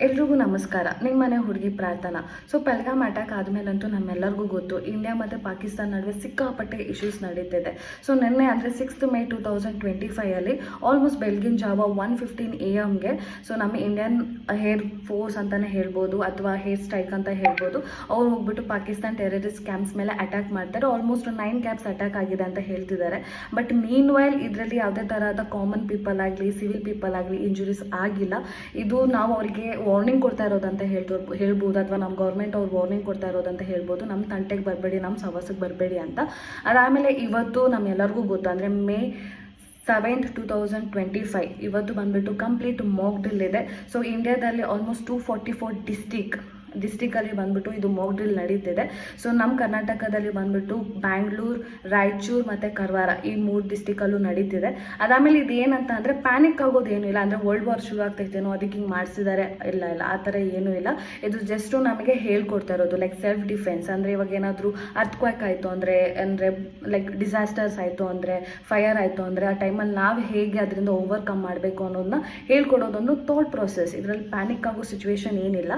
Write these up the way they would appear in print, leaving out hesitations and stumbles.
ಎಲ್ರಿಗೂ ನಮಸ್ಕಾರ. ನಿಮ್ಮ ಮನೆ ಹುಡುಗಿ ಪ್ರಾರ್ಥನಾ. ಸೊ ಪಹಲ್ಗಾಮ್ ಅಟ್ಯಾಕ್ ಆದಮೇಲಂತೂ ನಮ್ಮೆಲ್ಲರಿಗೂ ಗೊತ್ತು, ಇಂಡಿಯಾ ಮತ್ತು ಪಾಕಿಸ್ತಾನ ನಡುವೆ ಸಿಕ್ಕಾಪಟ್ಟೆ ಇಶ್ಯೂಸ್ ನಡೀತಿದೆ. ಸೊ ನಿನ್ನೆ ಅಂದರೆ 6th May 2025 ಆಲ್ಮೋಸ್ಟ್ ಬೆಳಗಿನ ಜಾವ 1:15 AM ಸೊ ನಮ್ಮ ಇಂಡಿಯನ್ ಏರ್ ಫೋರ್ಸ್ ಅಂತಲೇ ಹೇಳ್ಬೋದು ಅಥವಾ ಏರ್ ಸ್ಟ್ರೈಕ್ ಅಂತ ಹೇಳ್ಬೋದು, ಅವ್ರು ಹೋಗ್ಬಿಟ್ಟು ಪಾಕಿಸ್ತಾನ ಟೆರರಿಸ್ಟ್ ಕ್ಯಾಂಪ್ಸ್ ಮೇಲೆ ಅಟ್ಯಾಕ್ ಮಾಡ್ತಾರೆ. ಆಲ್ಮೋಸ್ಟ್ 9 ಕ್ಯಾಂಪ್ಸ್ ಅಟ್ಯಾಕ್ ಆಗಿದೆ ಅಂತ ಹೇಳ್ತಿದ್ದಾರೆ. ಬಟ್ ಮೀನ್ ವೈಲ್ ಇದರಲ್ಲಿ ಯಾವುದೇ ಥರದ ಕಾಮನ್ ಪೀಪಲ್ ಆಗಲಿ ಸಿವಿಲ್ ಪೀಪಲ್ ಆಗಲಿ ಇಂಜುರೀಸ್ ಆಗಿಲ್ಲ. ಇದು ನಾವು ಅವರಿಗೆ ವಾರ್ನಿಂಗ್ ಕೊಡ್ತಾ ಇರೋದಂತ ಹೇಳ್ಬೋದು ಅಥವಾ ನಮ್ಮ ಗೌರ್ಮೆಂಟ್ ಅವ್ರು ವಾರ್ನಿಂಗ್ ಕೊಡ್ತಾ ಇರೋದಂತ ಹೇಳ್ಬೋದು, ನಮ್ಮ ತಂಟೆಗೆ ಬರಬೇಡಿ, ನಮ್ಮ ಸವಾಸಕ್ಕೆ ಬರಬೇಡಿ ಅಂತ. ಅದಾದಮೇಲೆ ಇವತ್ತು ನಮ್ಮೆಲ್ಲರಿಗೂ ಗೊತ್ತು ಅಂದರೆ May 7th 2025 ಇವತ್ತು ಬಂದುಬಿಟ್ಟು ಕಂಪ್ಲೀಟ್ ಮಾಕ್ ಡ್ರಿಲ್ ಇದೆ. ಸೊ ಇಂಡಿಯಾದಲ್ಲಿ ಆಲ್ಮೋಸ್ಟ್ 244 ಡಿಸ್ಟಿಕಲ್ಲಿ ಬಂದ್ಬಿಟ್ಟು ಇದು ಮಾಕ್ ಡ್ರಿಲ್ ನಡೀತಿದೆ. ಸೊ ನಮ್ಮ ಕರ್ನಾಟಕದಲ್ಲಿ ಬಂದ್ಬಿಟ್ಟು ಬ್ಯಾಂಗ್ಳೂರು, ರಾಯಚೂರು ಮತ್ತು ಕಾರವಾರ ಈ 3 ಡಿಸ್ಟಿಕಲ್ಲೂ ನಡೀತಿದೆ. ಅದಾದಮೇಲೆ ಇದು ಏನಂತ ಅಂದರೆ ಪ್ಯಾನಿಕ್ ಆಗೋದು ಏನೂ ಇಲ್ಲ, ಅಂದರೆ ವರ್ಲ್ಡ್ ವಾರ್ ಶುರು ಆಗ್ತೈತೇನೋ ಅದಕ್ಕೆ ಹಿಂಗೆ ಮಾಡಿಸಿದ್ದಾರೆ, ಇಲ್ಲ ಆ ಥರ ಏನೂ ಇಲ್ಲ. ಇದು ಜಸ್ಟು ನಮಗೆ ಹೇಳ್ಕೊಡ್ತಾ ಇರೋದು ಲೈಕ್ ಸೆಲ್ಫ್ ಡಿಫೆನ್ಸ್. ಅಂದರೆ ಇವಾಗ ಏನಾದರೂ ಅರ್ಥಕ್ವೇಕ್ ಆಯಿತು ಅಂದರೆ ಲೈಕ್ ಡಿಸಾಸ್ಟರ್ಸ್ ಆಯಿತು ಅಂದರೆ, ಫೈರ್ ಆಯಿತು ಅಂದರೆ ಆ ಟೈಮಲ್ಲಿ ನಾವು ಹೇಗೆ ಅದರಿಂದ ಓವರ್ಕಮ್ ಮಾಡಬೇಕು ಅನ್ನೋದನ್ನ ಹೇಳ್ಕೊಡೋದೊಂದು ಥಾಟ್ ಪ್ರೊಸೆಸ್. ಇದರಲ್ಲಿ ಪ್ಯಾನಿಕ್ ಆಗೋ ಸಿಚುವೇಶನ್ ಏನಿಲ್ಲ.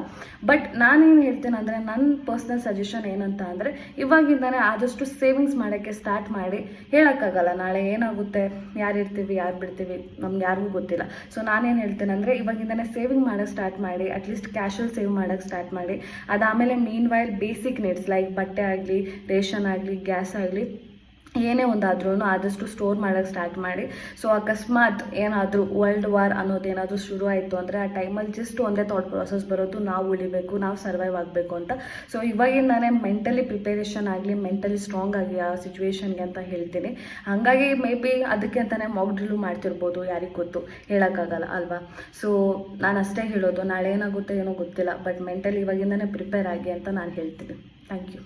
ಬಟ್ ನಾನೇನು ಹೇಳ್ತೇನೆ ಅಂದರೆ ನನ್ನ ಪರ್ಸ್ನಲ್ ಸಜೆಷನ್ ಏನಂತ ಅಂದರೆ ಇವಾಗಿಂದನೇ ಆದಷ್ಟು ಸೇವಿಂಗ್ಸ್ ಮಾಡೋಕ್ಕೆ ಸ್ಟಾರ್ಟ್ ಮಾಡಿ. ಹೇಳೋಕ್ಕಾಗಲ್ಲ ನಾಳೆ ಏನಾಗುತ್ತೆ, ಯಾರು ಇರ್ತೀವಿ ಯಾರು ಬಿಡ್ತೀವಿ ನಮ್ಗೆ ಯಾರಿಗೂ ಗೊತ್ತಿಲ್ಲ. ಸೊ ನಾನೇನು ಹೇಳ್ತೇನೆ ಅಂದರೆ ಇವಾಗಿಂದನೇ ಸೇವಿಂಗ್ ಮಾಡೋಕ್ಕೆ ಸ್ಟಾರ್ಟ್ ಮಾಡಿ, ಅಟ್ಲೀಸ್ಟ್ ಕ್ಯಾಶುವಲ್ ಸೇವ್ ಮಾಡೋಕ್ಕೆ ಸ್ಟಾರ್ಟ್ ಮಾಡಿ. ಅದಾದಮೇಲೆ ಮೀನ್ ವೈಲ್ ಬೇಸಿಕ್ ನೀಡ್ಸ್ ಲೈಕ್ ಬಟ್ಟೆ ಆಗಲಿ, ರೇಷನ್ ಆಗಲಿ, ಗ್ಯಾಸ್ ಆಗಲಿ, ಏನೇ ಒಂದಾದ್ರೂ ಆದಷ್ಟು ಸ್ಟೋರ್ ಮಾಡೋಕ್ಕೆ ಸ್ಟಾರ್ಟ್ ಮಾಡಿ. ಸೊ ಅಕಸ್ಮಾತ್ ಏನಾದರೂ ವರ್ಲ್ಡ್ ವಾರ್ ಅನ್ನೋದೇನಾದರೂ ಶುರು ಆಯಿತು ಅಂದರೆ ಆ ಟೈಮಲ್ಲಿ ಜಸ್ಟ್ ಒಂದೇ ಥಾಟ್ ಪ್ರಾಸೆಸ್ ಬರೋದು, ನಾವು ಉಳಿಬೇಕು, ನಾವು ಸರ್ವೈವ್ ಆಗಬೇಕು ಅಂತ. ಸೊ ಇವಾಗಿಂದಾನೇ ಮೆಂಟಲಿ ಪ್ರಿಪೇರೇಷನ್ ಆಗಲಿ, ಮೆಂಟಲಿ ಸ್ಟ್ರಾಂಗ್ ಆಗಿ ಆ ಸಿಚುವೇಶನ್ಗೆ ಅಂತ ಹೇಳ್ತೀನಿ. ಹಾಗಾಗಿ ಮೇ ಬಿ ಅದಕ್ಕೆ ಅಂತಲೇ ಮಾಕ್ ಡ್ರಿಲ್ಲು ಮಾಡ್ತಿರ್ಬೋದು, ಯಾರಿಗೆ ಗೊತ್ತು, ಹೇಳೋಕ್ಕಾಗಲ್ಲ ಅಲ್ವಾ. ಸೊ ನಾನು ಅಷ್ಟೇ ಹೇಳೋದು, ನಾಳೆ ಏನಾಗುತ್ತೆ ಏನೋ ಗೊತ್ತಿಲ್ಲ, ಬಟ್ ಮೆಂಟಲಿ ಇವಾಗಿಂದನೇ ಪ್ರಿಪೇರ್ ಆಗಿ ಅಂತ ನಾನು ಹೇಳ್ತೀನಿ. Thank you.